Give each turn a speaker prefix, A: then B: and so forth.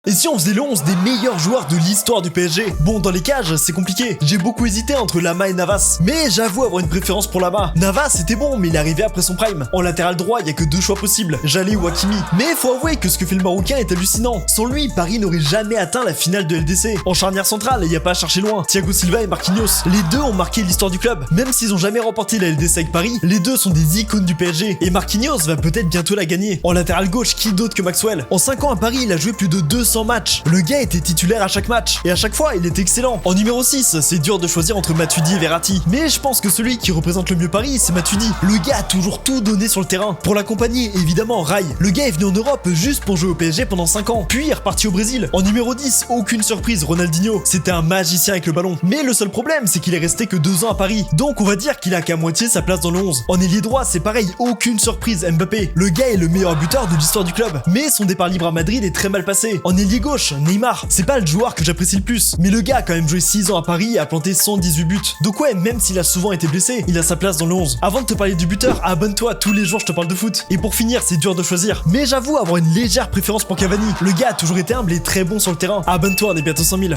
A: Et si on faisait le 11 des meilleurs joueurs de l'histoire du PSG? Bon, dans les cages, c'est compliqué. J'ai beaucoup hésité entre Lama et Navas, mais j'avoue avoir une préférence pour Lama. Navas était bon, mais il est arrivé après son prime. En latéral droit, il y a que deux choix possibles, Jalé ou Hakimi. Mais faut avouer que ce que fait le Marocain est hallucinant. Sans lui, Paris n'aurait jamais atteint la finale de LDC. En charnière centrale, il n'y a pas à chercher loin. Thiago Silva et Marquinhos, les deux ont marqué l'histoire du club. Même s'ils ont jamais remporté la LDC avec Paris, les deux sont des icônes du PSG. Et Marquinhos va peut-être bientôt la gagner. En latéral gauche, qui d'autre que Maxwell? En 5 ans à Paris, il a joué plus de 200 matchs. Le gars était titulaire à chaque match, et à chaque fois, il était excellent. En numéro 6, c'est dur de choisir entre Matuidi et Verratti. Mais je pense que celui qui représente le mieux Paris, c'est Matuidi. Le gars a toujours tout donné sur le terrain. Pour l'accompagner, évidemment, Rai. Le gars est venu en Europe juste pour jouer au PSG pendant 5 ans, puis est reparti au Brésil. En numéro 10, aucune surprise, Ronaldinho. C'était un magicien avec le ballon. Mais le seul problème, c'est qu'il est resté que 2 ans à Paris. Donc on va dire qu'il a qu'à moitié sa place dans le 11. En ailier droit, c'est pareil, aucune surprise, Mbappé. Le gars est le meilleur buteur de l'histoire du club. Mais son départ libre à Madrid est très mal passé. En ailier gauche, Neymar. C'est pas le joueur que j'apprécie le plus, mais le gars a quand même joué 6 ans à Paris et a planté 118 buts. Donc ouais, même s'il a souvent été blessé, il a sa place dans le 11. Avant de te parler du buteur, abonne-toi, tous les jours je te parle de foot. Et pour finir, c'est dur de choisir, mais j'avoue avoir une légère préférence pour Cavani. Le gars a toujours été humble et très bon sur le terrain. Abonne-toi, on est bientôt 100 000.